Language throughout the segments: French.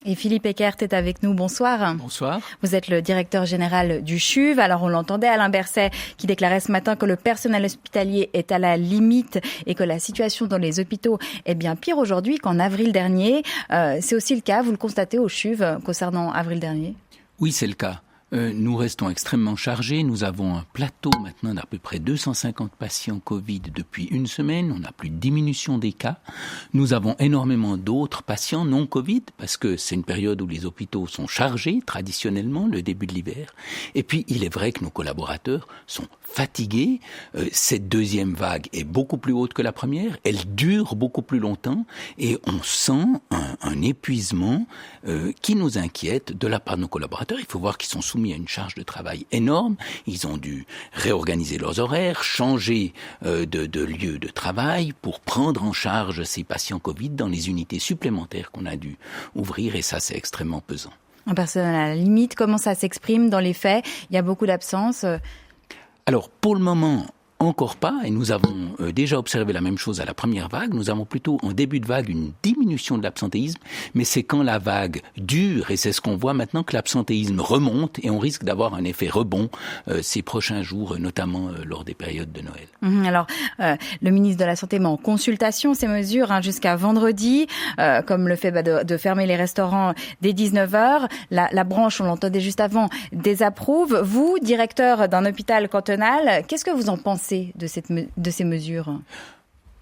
Et Philippe Eckert est avec nous. Bonsoir. Bonsoir. Vous êtes le directeur général du CHUV. Alors, on l'entendait, Alain Berset, qui déclarait ce matin que le personnel hospitalier est à la limite et que la situation dans les hôpitaux est bien pire aujourd'hui qu'en avril dernier. C'est aussi le cas, vous le constatez au CHUV, concernant avril dernier? Oui, c'est le cas. Nous restons extrêmement chargés. Nous avons un plateau maintenant d'à peu près 250 patients Covid depuis une semaine. On n'a plus de diminution des cas. Nous avons énormément d'autres patients non Covid parce que c'est une période où les hôpitaux sont chargés traditionnellement, le début de l'hiver. Et puis, il est vrai que nos collaborateurs sont fatigués. Cette deuxième vague est beaucoup plus haute que la première. Elle dure beaucoup plus longtemps et on sent un épuisement qui nous inquiète de la part de nos collaborateurs. Il faut voir qu'ils sont soumis à une charge de travail énorme. Ils ont dû réorganiser leurs horaires, changer de lieu de travail pour prendre en charge ces patients Covid dans les unités supplémentaires qu'on a dû ouvrir et ça, c'est extrêmement pesant. Un personnel à la limite, comment ça s'exprime dans les faits? Il y a beaucoup d'absences. Alors, pour le moment, encore pas, et nous avons déjà observé la même chose à la première vague. Nous avons plutôt en début de vague une diminution de l'absentéisme, mais c'est quand la vague dure, et c'est ce qu'on voit maintenant, que l'absentéisme remonte et on risque d'avoir un effet rebond ces prochains jours, notamment lors des périodes de Noël. Alors, le ministre de la Santé met en consultation ces mesures jusqu'à vendredi, comme le fait de fermer les restaurants dès 19h. La branche, on l'entendait juste avant, désapprouve. Vous, directeur d'un hôpital cantonal, qu'est-ce que vous en pensez de ces mesures?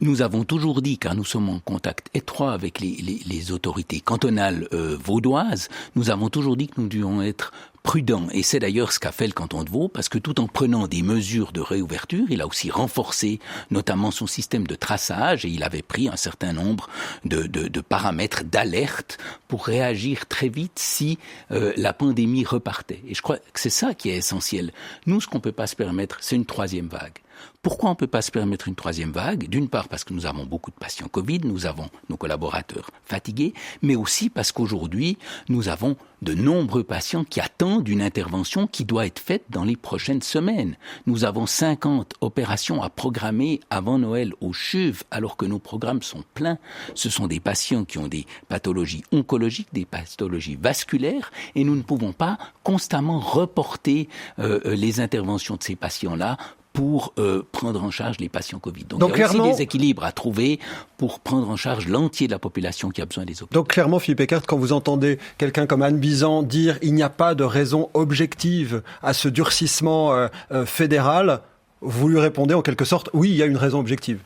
Nous avons toujours dit, car nous sommes en contact étroit avec les autorités cantonales vaudoises, nous avons toujours dit que nous devions être prudent. Et c'est d'ailleurs ce qu'a fait le canton de Vaud, parce que tout en prenant des mesures de réouverture, il a aussi renforcé notamment son système de traçage et il avait pris un certain nombre de paramètres d'alerte pour réagir très vite si la pandémie repartait. Et je crois que c'est ça qui est essentiel. Nous, ce qu'on ne peut pas se permettre, c'est une troisième vague. Pourquoi on ne peut pas se permettre une troisième vague? D'une part parce que nous avons beaucoup de patients Covid, nous avons nos collaborateurs fatigués, mais aussi parce qu'aujourd'hui, nous avons de nombreux patients qui attendent une intervention qui doit être faite dans les prochaines semaines. Nous avons 50 opérations à programmer avant Noël au CHUV, alors que nos programmes sont pleins. Ce sont des patients qui ont des pathologies oncologiques, des pathologies vasculaires, et nous ne pouvons pas constamment reporter les interventions de ces patients-là pour prendre en charge les patients Covid. Donc il y a aussi des équilibres à trouver pour prendre en charge l'entier de la population qui a besoin des hôpitaux. Donc clairement, Philippe Eckert, quand vous entendez quelqu'un comme Anne Bizan dire « il n'y a pas de raison objective à ce durcissement fédéral », vous lui répondez en quelque sorte « oui, il y a une raison objective ».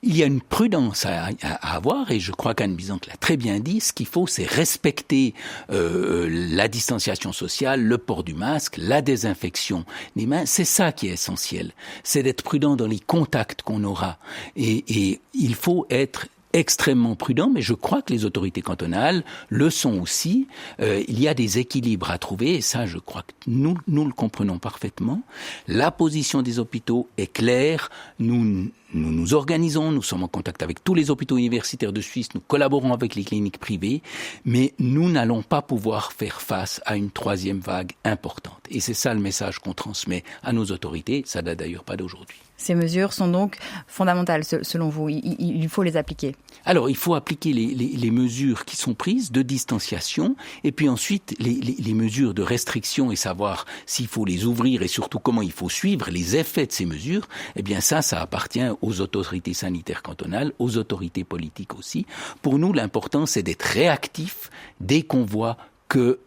Il y a une prudence à avoir et je crois qu'Anne Bizan l'a très bien dit. Ce qu'il faut, c'est respecter la distanciation sociale, le port du masque, la désinfection des mains. C'est ça qui est essentiel. C'est d'être prudent dans les contacts qu'on aura. Et il faut être extrêmement prudent, mais je crois que les autorités cantonales le sont aussi. Il y a des équilibres à trouver et ça, je crois que nous le comprenons parfaitement. La position des hôpitaux est claire. Nous nous organisons, nous sommes en contact avec tous les hôpitaux universitaires de Suisse, nous collaborons avec les cliniques privées, mais nous n'allons pas pouvoir faire face à une troisième vague importante. Et c'est ça le message qu'on transmet à nos autorités, ça date d'ailleurs pas d'aujourd'hui. Ces mesures sont donc fondamentales, selon vous. Il faut les appliquer. Alors, il faut appliquer les mesures qui sont prises de distanciation et puis ensuite les mesures de restriction et savoir s'il faut les ouvrir et surtout comment il faut suivre les effets de ces mesures. Eh bien ça appartient aux autorités sanitaires cantonales, aux autorités politiques aussi. Pour nous, l'important, c'est d'être réactif dès qu'on voit que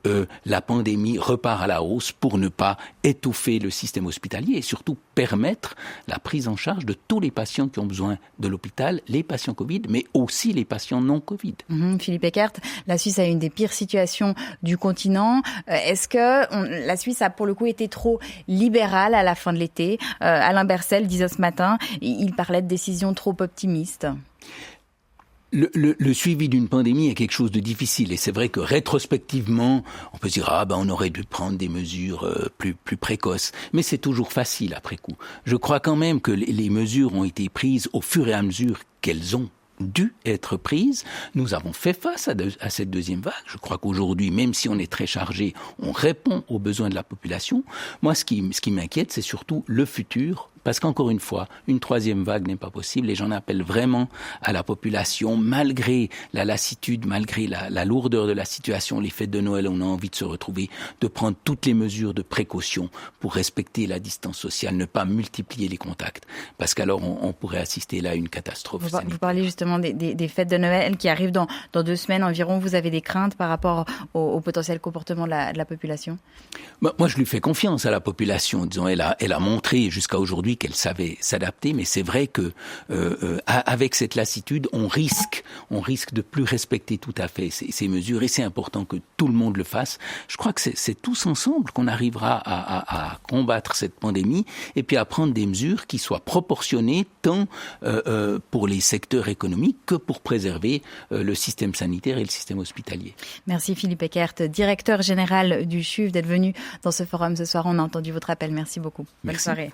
la pandémie repart à la hausse pour ne pas étouffer le système hospitalier et surtout permettre la prise en charge de tous les patients qui ont besoin de l'hôpital, les patients Covid, mais aussi les patients non Covid. Philippe Eckert, la Suisse a une des pires situations du continent. Est-ce que la Suisse a pour le coup été trop libérale à la fin de l'été? Alain Berset disait ce matin, il parlait de décisions trop optimistes. Le suivi d'une pandémie est quelque chose de difficile et c'est vrai que rétrospectivement, on peut se dire on aurait dû prendre des mesures plus précoces, mais c'est toujours facile après coup. Je crois quand même que les mesures ont été prises au fur et à mesure qu'elles ont dû être prises. Nous avons fait face à cette deuxième vague. Je crois qu'aujourd'hui, même si on est très chargé, on répond aux besoins de la population. Moi, ce qui m'inquiète, c'est surtout le futur Parce qu'encore une fois, une troisième vague n'est pas possible et j'en appelle vraiment à la population, malgré la lassitude, malgré la lourdeur de la situation, les fêtes de Noël, on a envie de se retrouver, de prendre toutes les mesures de précaution pour respecter la distance sociale, ne pas multiplier les contacts, parce qu'alors on pourrait assister là à une catastrophe sanitaire. Vous parlez justement des fêtes de Noël qui arrivent dans 2 semaines environ. Vous avez des craintes par rapport au potentiel comportement de la population? Moi, je lui fais confiance à la population. Disons, elle a montré jusqu'à aujourd'hui qu'elle savait s'adapter, mais c'est vrai que avec cette lassitude, on risque de plus respecter tout à fait ces mesures, et c'est important que tout le monde le fasse. Je crois que c'est tous ensemble qu'on arrivera à combattre cette pandémie et puis à prendre des mesures qui soient proportionnées tant pour les secteurs économiques que pour préserver le système sanitaire et le système hospitalier. Merci Philippe Eckert, directeur général du CHUV, d'être venu dans ce forum ce soir. On a entendu votre appel. Merci beaucoup. Bonne soirée.